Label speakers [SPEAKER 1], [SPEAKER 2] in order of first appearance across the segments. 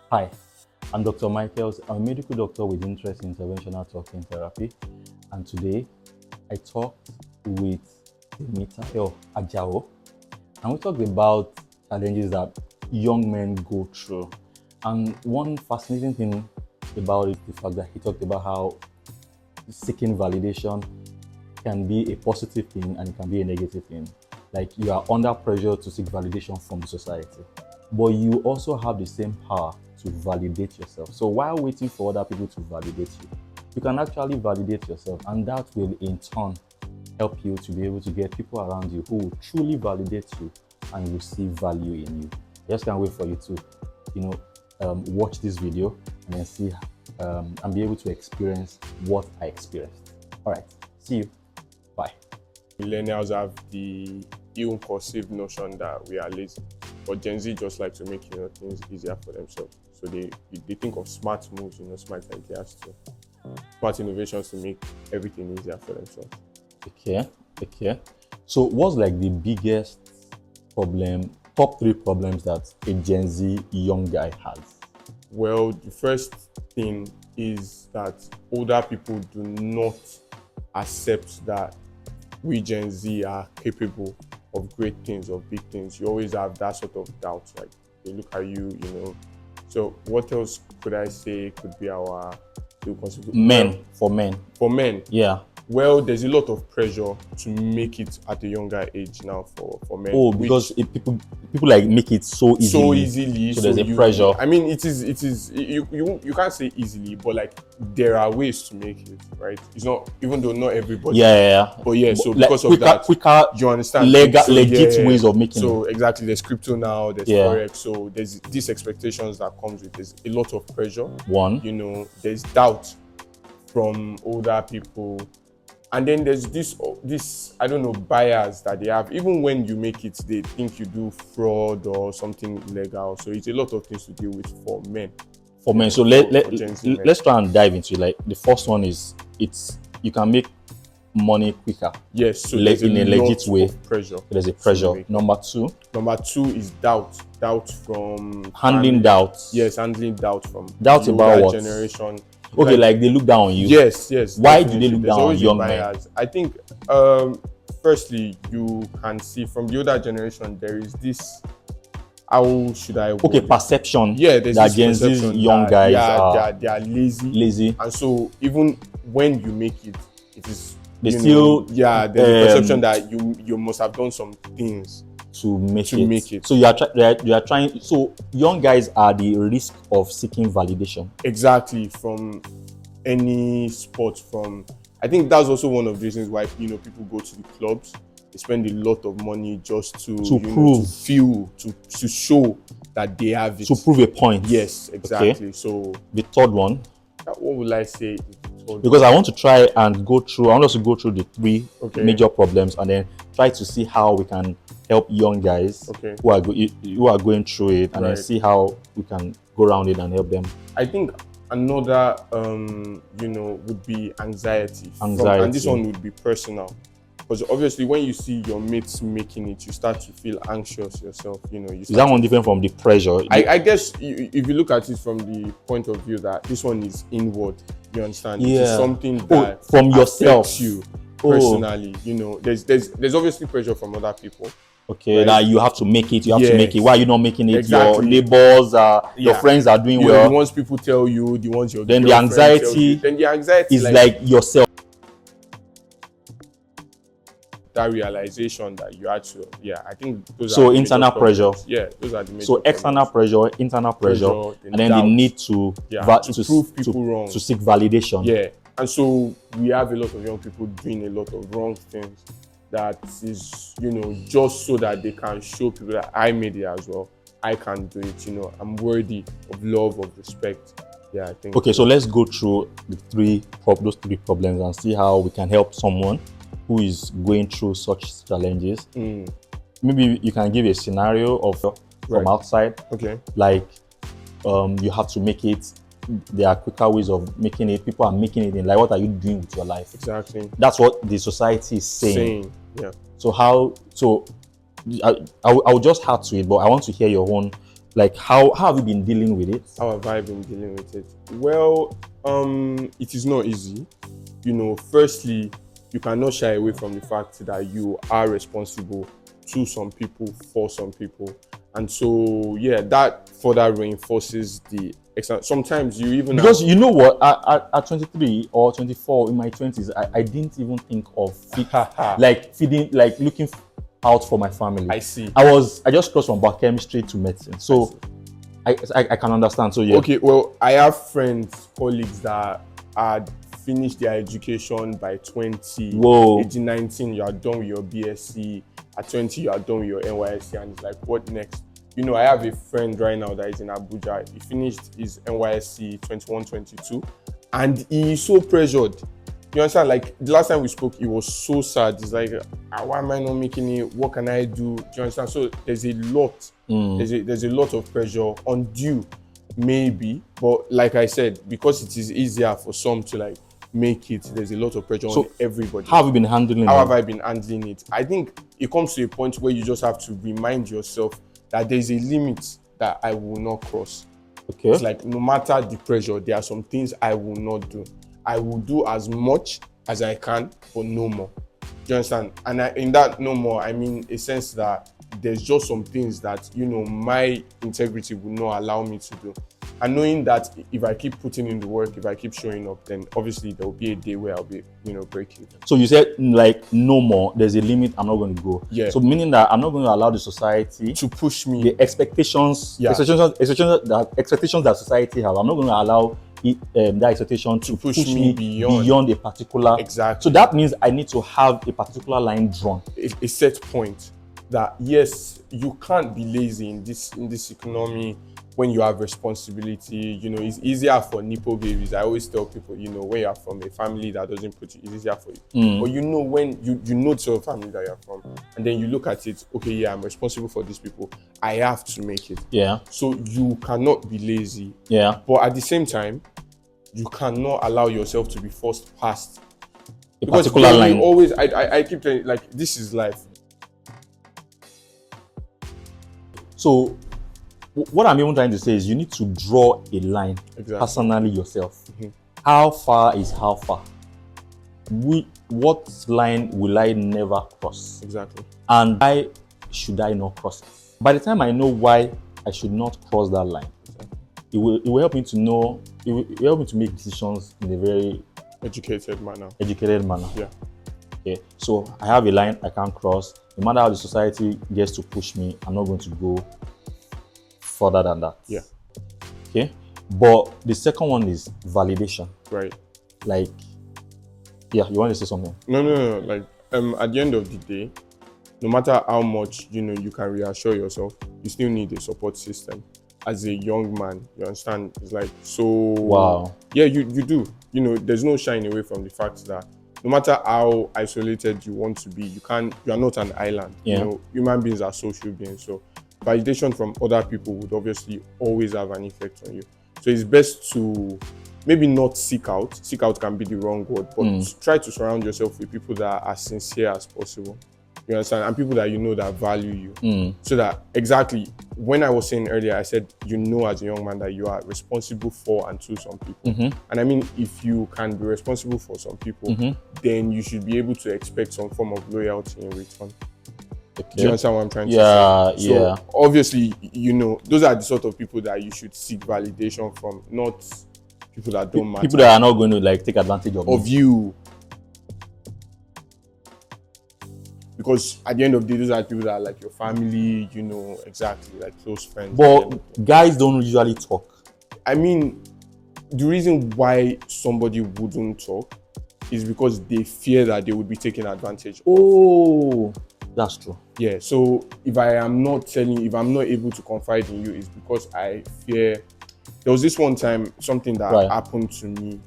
[SPEAKER 1] Hi, I'm Dr. Michaels. I'm a medical doctor with interest in interventional talking therapy. And today I talked with Temitayo Ajao. And we talked about challenges that young men go through. And one fascinating thing about it is the fact that he talked about how seeking validation can be a positive thing and it can be a negative thing. Like you are under pressure to seek validation from the society, but you also have the same power to validate yourself. So while waiting for other people to validate you, you can actually validate yourself, and that will in turn help you to be able to get people around you who will truly validate you and will see value in you. I just can't wait for you to, watch this video and then see and be able to experience what I experienced. All right, see you. Bye.
[SPEAKER 2] Millennials have the ill-conceived notion that we are lazy, but Gen Z just like to make things easier for themselves. So they think of smart moves, smart ideas to smart innovations to make everything easier for themselves.
[SPEAKER 1] Okay. So what's like the biggest problem, top 3 problems that a Gen Z young guy has?
[SPEAKER 2] Well, the first thing is that older people do not accept that we Gen Z are capable of great things, of big things. You always have that sort of doubt, like they look at you, So what else could I say could be our
[SPEAKER 1] men? For men. Yeah.
[SPEAKER 2] Well, there's a lot of pressure to make it at a younger age now for men.
[SPEAKER 1] Oh, because people like make it so easily. So there's a pressure.
[SPEAKER 2] I mean, it is. You can't say easily, but like there are ways to make it, right? It's not, even though not everybody.
[SPEAKER 1] Yeah.
[SPEAKER 2] But yeah, so
[SPEAKER 1] like,
[SPEAKER 2] because of that,
[SPEAKER 1] quicker,
[SPEAKER 2] you understand,
[SPEAKER 1] legit ways of making it.
[SPEAKER 2] So exactly, there's crypto now, there's forex. So there's these expectations that comes with. There's a lot of pressure. There's doubt from older people. And then there's this bias that they have. Even when you make it, they think you do fraud or something illegal. So it's a lot of things to deal with for men.
[SPEAKER 1] So let's try and dive into it. Like the first one is you can make money quicker.
[SPEAKER 2] Yes, so
[SPEAKER 1] in a legit way.
[SPEAKER 2] Pressure.
[SPEAKER 1] There's a pressure. Number two
[SPEAKER 2] is doubt. Doubt from
[SPEAKER 1] handling doubt.
[SPEAKER 2] Yes, handling doubt from
[SPEAKER 1] doubt about what
[SPEAKER 2] generation.
[SPEAKER 1] Okay, like they look down on you.
[SPEAKER 2] Yes.
[SPEAKER 1] Why do they look down on young men?
[SPEAKER 2] I think, firstly, you can see from the older generation there is this. How should I?
[SPEAKER 1] Perception.
[SPEAKER 2] Yeah, there's
[SPEAKER 1] that Gen Z young guys
[SPEAKER 2] they are lazy, and so even when you make it, it is there's a perception that you must have done some things
[SPEAKER 1] to make it. So you are trying. So young guys are the risk of seeking validation.
[SPEAKER 2] Exactly, from any sport. I think that's also one of the reasons why people go to the clubs. They spend a lot of money just to prove, to show that they have it.
[SPEAKER 1] To prove a point.
[SPEAKER 2] Yes, exactly.
[SPEAKER 1] Okay.
[SPEAKER 2] So
[SPEAKER 1] the third one.
[SPEAKER 2] What will I say?
[SPEAKER 1] Because I want to try and go through. I want us to go through the 3 major problems and then try to see how we can help young guys who are going through it, and then see how we can go around it and help them.
[SPEAKER 2] I think another would be anxiety. And this one would be personal, because obviously when you see your mates making it, you start to feel anxious yourself.
[SPEAKER 1] Is that one different from the pressure?
[SPEAKER 2] I guess if you look at it from the point of view that this one is inward, you understand?
[SPEAKER 1] Yeah.
[SPEAKER 2] It is something that
[SPEAKER 1] from yourself,
[SPEAKER 2] you personally. There's obviously pressure from other people.
[SPEAKER 1] Okay, that you have to make it. You have to make it. Why are you not making it?
[SPEAKER 2] Exactly.
[SPEAKER 1] Your neighbors, your friends are doing well.
[SPEAKER 2] The ones people tell you, the ones your
[SPEAKER 1] then the anxiety.
[SPEAKER 2] Then the anxiety
[SPEAKER 1] is like yourself.
[SPEAKER 2] That realization that you had to. Yeah, I think those
[SPEAKER 1] so
[SPEAKER 2] are
[SPEAKER 1] internal pressure.
[SPEAKER 2] Yeah, those are the major
[SPEAKER 1] so external pressure, internal pressure, and then the need to
[SPEAKER 2] prove people wrong,
[SPEAKER 1] to seek validation.
[SPEAKER 2] Yeah, and so we have a lot of young people doing a lot of wrong things. That is, just so that they can show people that I made it as well. I can do it. I'm worthy of love, of respect. Yeah, I think.
[SPEAKER 1] Okay, so let's go through those 3 problems and see how we can help someone who is going through such challenges. Maybe you can give a scenario from outside.
[SPEAKER 2] Okay.
[SPEAKER 1] Like, you have to make it. There are quicker ways of making it. People are making it. Like, what are you doing with your life?
[SPEAKER 2] Exactly.
[SPEAKER 1] That's what the society is saying.
[SPEAKER 2] Yeah.
[SPEAKER 1] So I will just add to it, but I want to hear your own Like, how have you been dealing with it?
[SPEAKER 2] How have I been dealing with it? Well, it is not easy. Firstly, you cannot shy away from the fact that you are responsible to some people, for some people. And so, yeah, that further reinforces the extent. Sometimes you even
[SPEAKER 1] because you know what, at 23 or 24 in my 20s, I didn't even think of feeding, like looking out for my family.
[SPEAKER 2] I see.
[SPEAKER 1] I just crossed from biochemistry to medicine, so I can understand. So yeah.
[SPEAKER 2] Okay, well, I have friends, colleagues that had finished their education by 20.
[SPEAKER 1] Whoa.
[SPEAKER 2] Age 19, you are done with your BSc. At 20, you are done with your NYSC, and it's like, what next? I have a friend right now that is in Abuja. He finished his NYSC 21, 22, and he is so pressured. You understand? Like, the last time we spoke, he was so sad. He's like, why am I not making it? What can I do? Do you understand? So there's a lot. There's a lot of pressure undue, maybe. But like I said, because it is easier for some to like make it, there's a lot of pressure on everybody.
[SPEAKER 1] How have you been handling it?
[SPEAKER 2] How have I been handling it? I think it comes to a point where you just have to remind yourself that there's a limit that I will not cross.
[SPEAKER 1] Okay.
[SPEAKER 2] It's like, no matter the pressure, there are some things I will not do. I will do as much as I can, but no more. Do you understand? And in that no more, I mean a sense that there's just some things that, my integrity will not allow me to do. And knowing that if I keep putting in the work, if I keep showing up, then obviously there will be a day where I'll be, breaking.
[SPEAKER 1] So you said, like, no more, there's a limit, I'm not going to go.
[SPEAKER 2] Yeah.
[SPEAKER 1] So meaning that I'm not going to allow the society
[SPEAKER 2] to push me.
[SPEAKER 1] The expectations that society have, I'm not going to allow that expectation to push me beyond a particular.
[SPEAKER 2] Exactly.
[SPEAKER 1] So that means I need to have a particular line drawn.
[SPEAKER 2] A set point that, yes, you can't be lazy in this economy. When you have responsibility, it's easier for Nipo babies. I always tell people, when you're from a family that doesn't put you, it's easier for you. But when you know the sort of family that you're from, and then you look at it, okay, yeah, I'm responsible for these people. I have to make it.
[SPEAKER 1] Yeah.
[SPEAKER 2] So you cannot be lazy.
[SPEAKER 1] Yeah.
[SPEAKER 2] But at the same time, you cannot allow yourself to be forced past
[SPEAKER 1] a particular line.
[SPEAKER 2] Always, I keep telling, like, this is life.
[SPEAKER 1] So what I'm even trying to say is you need to draw a line personally yourself. How far is how far? What line will I never cross?
[SPEAKER 2] Exactly.
[SPEAKER 1] And why should I not cross it? By the time I know why I should not cross that line, it will help me to know, it will help me to make decisions in a very
[SPEAKER 2] educated manner.
[SPEAKER 1] Yeah. Okay. So I have a line I can't cross. No matter how the society gets to push me, I'm not going to go further than that.
[SPEAKER 2] Yeah.
[SPEAKER 1] Okay. But the second one is validation.
[SPEAKER 2] Right.
[SPEAKER 1] Like, yeah, you want to say something?
[SPEAKER 2] No. Like, at the end of the day, no matter how much, you can reassure yourself, you still need a support system. As a young man, you understand? It's like, so...
[SPEAKER 1] Wow.
[SPEAKER 2] Yeah, you do. There's no shying away from the fact that no matter how isolated you want to be, you are not an island.
[SPEAKER 1] Yeah.
[SPEAKER 2] Human beings are social beings. So validation from other people would obviously always have an effect on you. So it's best to maybe not seek out. Seek out can be the wrong word, but try to surround yourself with people that are as sincere as possible. You understand? And people that that value you. So that, exactly, when I was saying earlier, I said, as a young man that you are responsible for and to some people. And I mean, if you can be responsible for some people, then you should be able to expect some form of loyalty in return. Okay. Do you understand what I'm trying to say? So obviously, those are the sort of people that you should seek validation from, not people that don't matter.
[SPEAKER 1] People that are not going to like take advantage of
[SPEAKER 2] you. Because at the end of the day, those are people that are like your family, exactly, like close friends.
[SPEAKER 1] But guys don't usually talk.
[SPEAKER 2] I mean, the reason why somebody wouldn't talk is because they fear that they would be taken advantage of.
[SPEAKER 1] Oh, that's true.
[SPEAKER 2] Yeah, so if I'm not able to confide in you, it's because I fear. There was this one time, something that happened to me.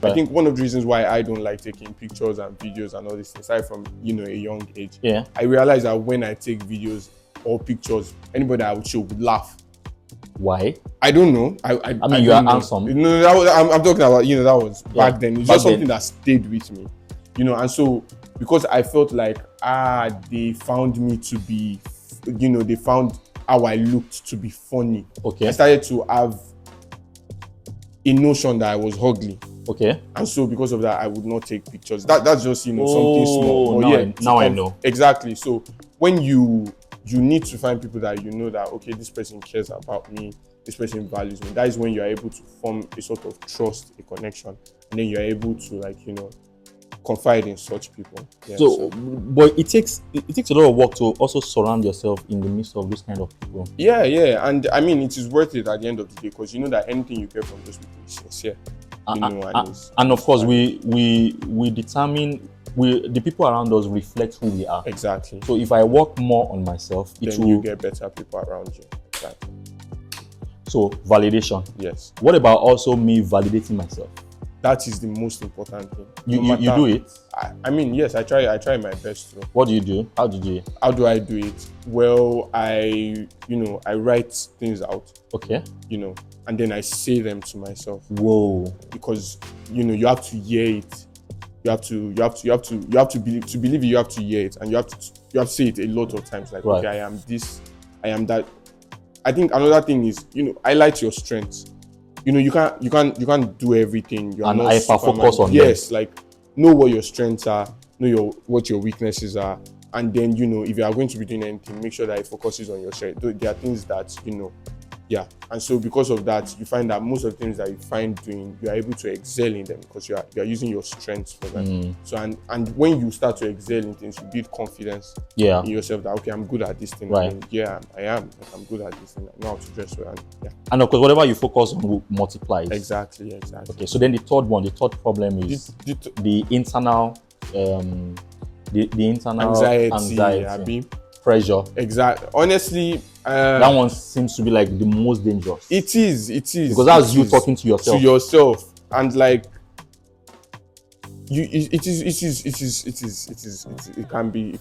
[SPEAKER 2] I think one of the reasons why I don't like taking pictures and videos and all this, aside from, a young age, I realized that when I take videos or pictures, anybody I would show would laugh.
[SPEAKER 1] Why?
[SPEAKER 2] I don't know.
[SPEAKER 1] I mean, you are handsome.
[SPEAKER 2] No, I'm talking about, that was back then. It's just something that stayed with me, and so because I felt like, they found me to be they found how I looked to be funny.
[SPEAKER 1] Okay.
[SPEAKER 2] I started to have a notion that I was ugly.
[SPEAKER 1] Okay.
[SPEAKER 2] And so because of that, I would not take pictures. That's just, something small. But
[SPEAKER 1] now I know.
[SPEAKER 2] Exactly. So when you need to find people that that, okay, this person cares about me, this person values me. That is when you are able to form a sort of trust, a connection, and then you are able to confide in such people. Yeah,
[SPEAKER 1] but it takes a lot of work to also surround yourself in the midst of those kind of people.
[SPEAKER 2] Yeah, and I mean it is worth it at the end of the day, because you know that anything you get from those people is sincere.
[SPEAKER 1] And of course we determine the people around us reflect who we are.
[SPEAKER 2] Exactly.
[SPEAKER 1] So if I work more on myself,
[SPEAKER 2] then you get better people around you. Exactly.
[SPEAKER 1] So validation.
[SPEAKER 2] Yes.
[SPEAKER 1] What about also me validating myself?
[SPEAKER 2] That is the most important thing.
[SPEAKER 1] You do it?
[SPEAKER 2] I mean, yes, I try my best to.
[SPEAKER 1] What do you do? How do
[SPEAKER 2] I do it? Well, I write things out.
[SPEAKER 1] Okay.
[SPEAKER 2] And then I say them to myself.
[SPEAKER 1] Whoa.
[SPEAKER 2] Because you have to hear it. You have to believe it, you have to hear it, and you have to say it a lot of times. Like,
[SPEAKER 1] right.
[SPEAKER 2] Okay, I am this, I am that. I think another thing is, highlight your strengths. You can't do everything. You're not
[SPEAKER 1] focus on
[SPEAKER 2] yes, them. Like, know what your strengths are, know what your weaknesses are, and then if you are going to be doing anything, make sure that it focuses on your strength. There are things that yeah, and so because of that, you find that most of the things that you find doing, you are able to excel in them because you are using your strengths for them. So and when you start to excel in things, you build confidence in yourself that, okay, I'm good at this thing.
[SPEAKER 1] Right.
[SPEAKER 2] I am. Like, I'm good at this thing. I know how to dress well.
[SPEAKER 1] And of course, whatever you focus on multiplies.
[SPEAKER 2] Exactly.
[SPEAKER 1] Okay, so then the third problem is the internal the internal anxiety. Pressure.
[SPEAKER 2] Exactly. Honestly,
[SPEAKER 1] that one seems to be like the most dangerous.
[SPEAKER 2] It is
[SPEAKER 1] because that's you talking to yourself.
[SPEAKER 2] And like it can be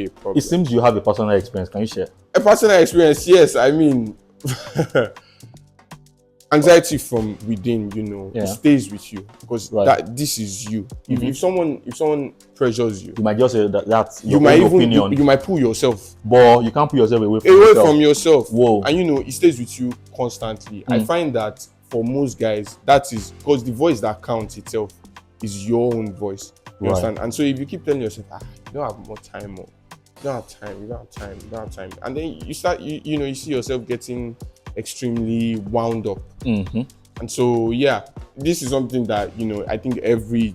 [SPEAKER 2] a problem.
[SPEAKER 1] It seems you have a personal experience. Can you share
[SPEAKER 2] a personal experience? Yes, I mean anxiety from within, it stays with you because this is you. If someone pressures you,
[SPEAKER 1] you might just say that's
[SPEAKER 2] your opinion. You might pull yourself,
[SPEAKER 1] but you can't pull yourself away
[SPEAKER 2] from yourself.
[SPEAKER 1] Whoa.
[SPEAKER 2] And it stays with you constantly. I find that for most guys, that is because the voice that counts itself is your own voice. You understand? And so if you keep telling yourself, you don't have more time, or you don't have time, and then you start, you see yourself getting extremely wound up. And so this is something that I think every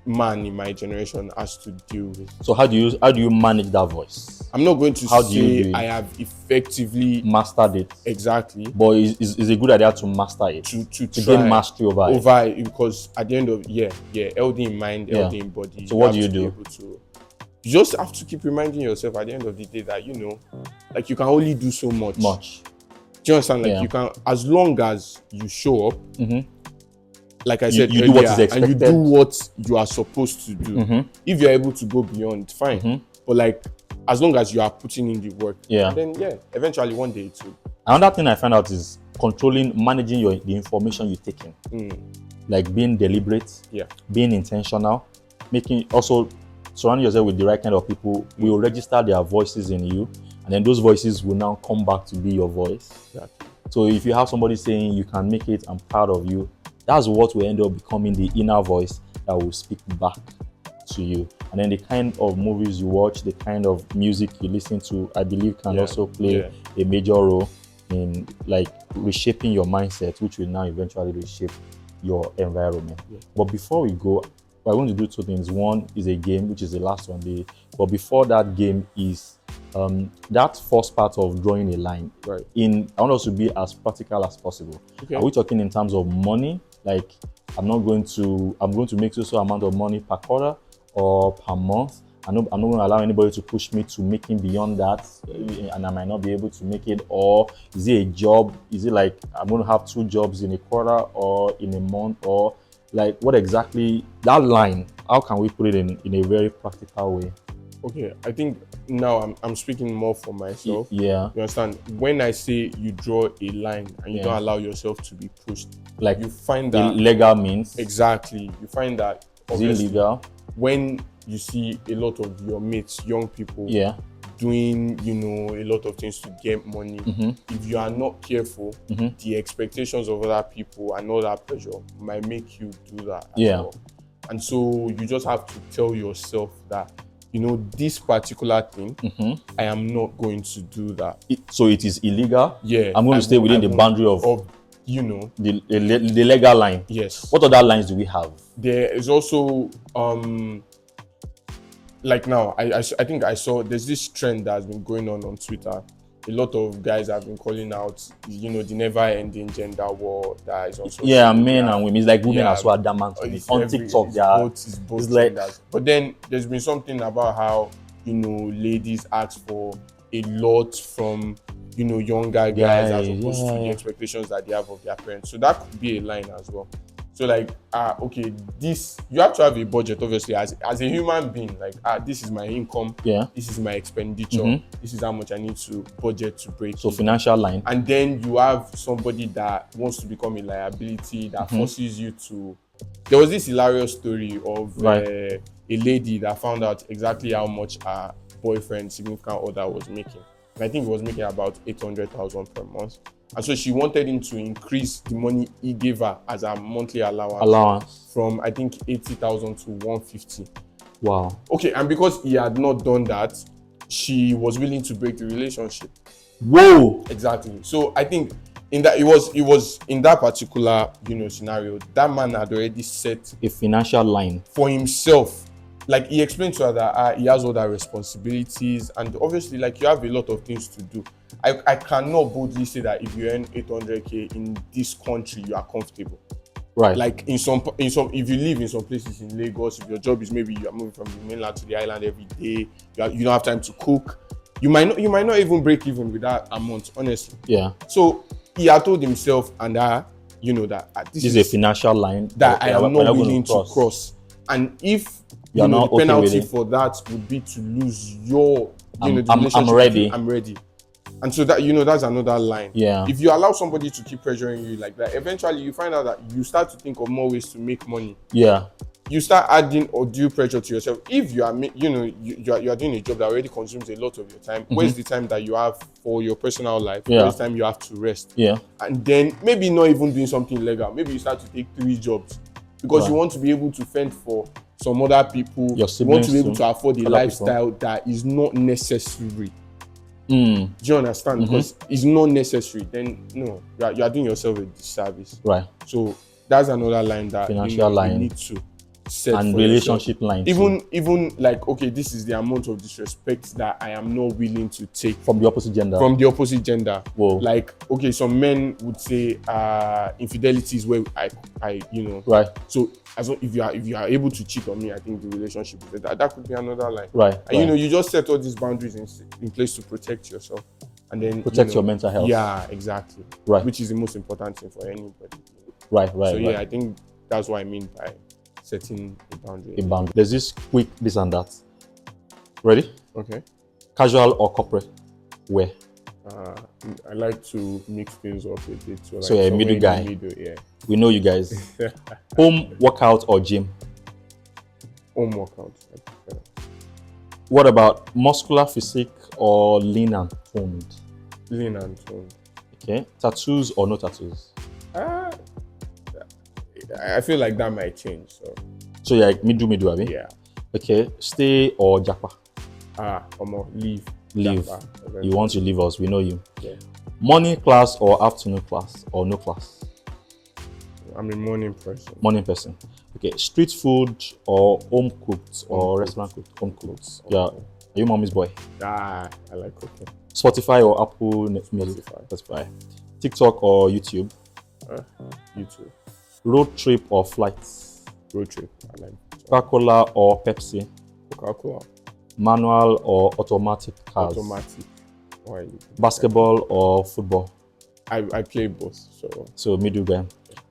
[SPEAKER 2] man in my generation has to deal with.
[SPEAKER 1] So how do you manage that voice?
[SPEAKER 2] I'm not going to say I have effectively
[SPEAKER 1] mastered it.
[SPEAKER 2] Exactly.
[SPEAKER 1] But is a good idea to master it, to gain mastery over
[SPEAKER 2] it, because at the end of healthy in mind, healthy in body.
[SPEAKER 1] So what do you do?
[SPEAKER 2] You just have to keep reminding yourself at the end of the day that like you can only do so much. Do you understand? Like you can, as long as you show up, like I said
[SPEAKER 1] you
[SPEAKER 2] earlier,
[SPEAKER 1] do what is expected,
[SPEAKER 2] and you do what you are supposed to do. If you're able to go beyond, fine. But like, as long as you are putting in the work, then eventually one day it will.
[SPEAKER 1] Another thing I found out is managing the information you take in. Like being deliberate, being intentional, also surrounding yourself with the right kind of people who will register their voices in you. And then those voices will now come back to be your voice.
[SPEAKER 2] Exactly.
[SPEAKER 1] So if you have somebody saying you can make it, I'm proud of you, that's what will end up becoming the inner voice that will speak back to you. And then the kind of movies you watch, the kind of music you listen to, I believe can also play a major role in like reshaping your mindset, which will now eventually reshape your environment. But before we go, we're going to do two things. One is a game, which is the last one. But before that game is that first part of drawing a line.
[SPEAKER 2] Right.
[SPEAKER 1] I want us to be as practical as possible. Okay. Are we talking in terms of money? Like I'm going to make so amount of money per quarter or per month. I'm not going to allow anybody to push me to making beyond that, and I might not be able to make it. Or is it a job? Is it like I'm going to have 2 jobs in a quarter or in a month? Or like what exactly that line? How can we put it in a very practical way?
[SPEAKER 2] Okay, I think now I'm speaking more for myself.
[SPEAKER 1] Yeah.
[SPEAKER 2] You understand? When I say you draw a line and you don't allow yourself to be pushed,
[SPEAKER 1] like
[SPEAKER 2] you find that
[SPEAKER 1] legal means.
[SPEAKER 2] Exactly. You find that
[SPEAKER 1] is it legal?
[SPEAKER 2] When you see a lot of your mates, young people, doing, you know, a lot of things to get money. If you are not careful, the expectations of other people and all that pressure might make you do that as well. And so you just have to tell yourself that, you know, this particular thing, I am not going to do that.
[SPEAKER 1] So it is illegal?
[SPEAKER 2] Yeah.
[SPEAKER 1] I'm going to stay within the boundary of
[SPEAKER 2] you know,
[SPEAKER 1] the legal line.
[SPEAKER 2] Yes.
[SPEAKER 1] What other lines do we have?
[SPEAKER 2] There is also like now I think I saw there's this trend that has been going on Twitter. A lot of guys have been calling out, you know, the never-ending gender war that is also
[SPEAKER 1] men and women. It's like women as well. On TikTok,
[SPEAKER 2] it's like genders. But then there's been something about how, you know, ladies ask for a lot from, you know, younger guys as opposed to the expectations that they have of their parents. So that could be a line as well. So like, okay, this, you have to have a budget, obviously, as a human being, like, this is my income, this is my expenditure, this is how much I need to budget to break.
[SPEAKER 1] So financial line.
[SPEAKER 2] And then you have somebody that wants to become a liability, that forces you to. There was this hilarious story of a lady that found out exactly how much her boyfriend, significant other, was making. And I think he was making about 800,000 per month. And so she wanted him to increase the money he gave her as a monthly allowance from, I think, 80,000 to 150.
[SPEAKER 1] Wow.
[SPEAKER 2] Okay, and because he had not done that, she was willing to break the relationship.
[SPEAKER 1] Whoa.
[SPEAKER 2] Exactly. So I think in that it was in that particular, you know, scenario, that man had already set
[SPEAKER 1] a financial line
[SPEAKER 2] for himself. Like, he explained to her that he has other responsibilities, and obviously, like, you have a lot of things to do. I cannot boldly say that if you earn 800k in this country, you are comfortable.
[SPEAKER 1] Right.
[SPEAKER 2] Like in some, if you live in some places in Lagos, if your job is maybe you are moving from the mainland to the island every day, you don't have time to cook, you might not even break even with that amount, honestly.
[SPEAKER 1] Yeah.
[SPEAKER 2] So he had told himself and you know, that this is
[SPEAKER 1] a financial line
[SPEAKER 2] that I am not willing to cross. And if you know, the penalty for that would be to lose your, you know, the relationship. I'm ready. And so that, you know, that's another line.
[SPEAKER 1] Yeah.
[SPEAKER 2] If you allow somebody to keep pressuring you like that, eventually you find out that you start to think of more ways to make money.
[SPEAKER 1] Yeah.
[SPEAKER 2] You start adding undue pressure to yourself. If you are, you know, you are doing a job that already consumes a lot of your time, where's the time that you have for your personal life? Where's the time you have to rest?
[SPEAKER 1] Yeah.
[SPEAKER 2] And then maybe not even doing something legal. Maybe you start to take 3 jobs because you want to be able to fend for some other people. You want to be able to afford a lifestyle that is not necessary. Do you understand? Because it's not necessary. Then no, you are doing yourself a disservice.
[SPEAKER 1] Right.
[SPEAKER 2] So that's another line that
[SPEAKER 1] financial line
[SPEAKER 2] you need to set
[SPEAKER 1] and
[SPEAKER 2] for
[SPEAKER 1] relationship
[SPEAKER 2] yourself.
[SPEAKER 1] line.
[SPEAKER 2] Even like, okay, this is the amount of disrespect that I am not willing to take
[SPEAKER 1] from the opposite gender.
[SPEAKER 2] Whoa. Like, okay, some men would say infidelity is where I you know.
[SPEAKER 1] Right.
[SPEAKER 2] So as well, if you are able to cheat on me, I think the relationship is better. That could be another line.
[SPEAKER 1] Right.
[SPEAKER 2] And you know, you just set all these boundaries in place to protect yourself, and then
[SPEAKER 1] protect your mental health.
[SPEAKER 2] Yeah, exactly. Right. Which is the most important thing for anybody.
[SPEAKER 1] Right.
[SPEAKER 2] So yeah, I think that's what I mean by setting a boundary.
[SPEAKER 1] There's this quick this and that. Ready?
[SPEAKER 2] Okay.
[SPEAKER 1] Casual or corporate wear?
[SPEAKER 2] I like to mix things up a bit.
[SPEAKER 1] So you're a middle guy.
[SPEAKER 2] Yeah.
[SPEAKER 1] We know you guys. Home workout or gym?
[SPEAKER 2] Home workout.
[SPEAKER 1] What about muscular physique or lean and toned?
[SPEAKER 2] Lean and toned.
[SPEAKER 1] Okay. Tattoos or no tattoos?
[SPEAKER 2] I feel like that might change.
[SPEAKER 1] So you're like middle, abi?
[SPEAKER 2] Yeah.
[SPEAKER 1] Okay. Stay or japa?
[SPEAKER 2] Leave.
[SPEAKER 1] Leave. Japa, you want to leave us? We know you.
[SPEAKER 2] Yeah.
[SPEAKER 1] Morning class or afternoon class or no class?
[SPEAKER 2] I'm a morning person.
[SPEAKER 1] Morning person. Okay. Street food or home cooked or restaurant cooked? Home cooked. Yeah. Are you mommy's boy?
[SPEAKER 2] I like cooking.
[SPEAKER 1] Spotify or Apple Music? Spotify. TikTok or YouTube?
[SPEAKER 2] YouTube.
[SPEAKER 1] Road trip or flights?
[SPEAKER 2] Road trip. I like
[SPEAKER 1] Coca-Cola or Pepsi?
[SPEAKER 2] Coca-Cola.
[SPEAKER 1] Manual or automatic cars?
[SPEAKER 2] Automatic. Why?
[SPEAKER 1] Basketball or football?
[SPEAKER 2] I play both.
[SPEAKER 1] So middle guy.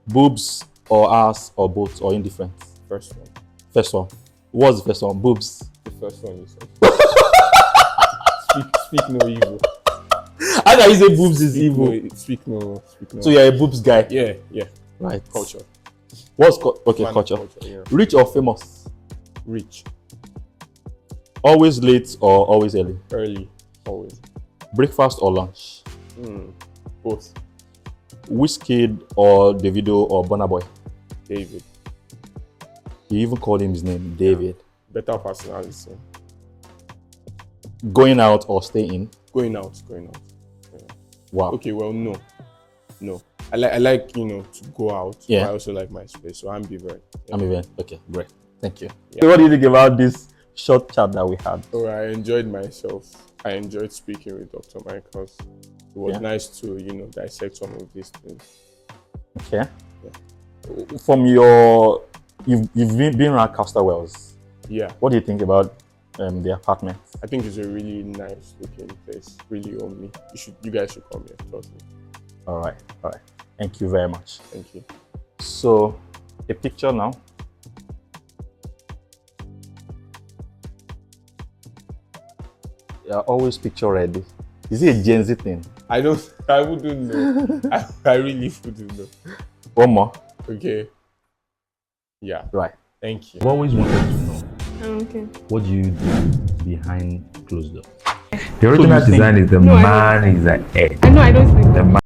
[SPEAKER 1] Boobs or ass or both or indifferent?
[SPEAKER 2] First one.
[SPEAKER 1] First one. What's the first one? Boobs.
[SPEAKER 2] The first one you said. speak no evil.
[SPEAKER 1] How can you say boobs is evil?
[SPEAKER 2] Speak no.
[SPEAKER 1] So you're a boobs guy?
[SPEAKER 2] Yeah.
[SPEAKER 1] Right.
[SPEAKER 2] Culture.
[SPEAKER 1] What's culture?
[SPEAKER 2] Yeah.
[SPEAKER 1] Rich or famous?
[SPEAKER 2] Rich.
[SPEAKER 1] Always late or always early?
[SPEAKER 2] Early. always.
[SPEAKER 1] Breakfast or lunch?
[SPEAKER 2] Both.
[SPEAKER 1] Wizkid or Davido or Burna Boy?
[SPEAKER 2] David.
[SPEAKER 1] You even called him his name, David.
[SPEAKER 2] Yeah. Better personality.
[SPEAKER 1] Going out or staying?
[SPEAKER 2] Going out. Yeah.
[SPEAKER 1] Wow.
[SPEAKER 2] Okay, well, no. I like to go out.
[SPEAKER 1] Yeah.
[SPEAKER 2] But I also like my space. So ambivert. Yeah.
[SPEAKER 1] Ambivert. Okay, great. Thank you.
[SPEAKER 2] Yeah.
[SPEAKER 1] So what do you think about this short chat that we had?
[SPEAKER 2] Oh, I enjoyed myself. I enjoyed speaking with Dr. Michaels. It was nice to, dissect some of these things.
[SPEAKER 1] Okay. Yeah. From you've been around Costa Wells.
[SPEAKER 2] Yeah.
[SPEAKER 1] What do you think about the apartment?
[SPEAKER 2] I think it's a really nice looking place. Really homely. You guys should come here. Trust me.
[SPEAKER 1] All right. Thank you very much.
[SPEAKER 2] Thank you.
[SPEAKER 1] So, a picture now. Yeah, always picture ready. Is it a GenZ thing?
[SPEAKER 2] I wouldn't know. I really wouldn't know.
[SPEAKER 1] One more.
[SPEAKER 2] Okay. Yeah.
[SPEAKER 1] Right.
[SPEAKER 2] Thank you.
[SPEAKER 1] I've always wanted to know.
[SPEAKER 3] Okay.
[SPEAKER 1] What do you do behind closed doors?
[SPEAKER 4] The original design is the man is an egg.
[SPEAKER 3] I know, I don't think.
[SPEAKER 4] The man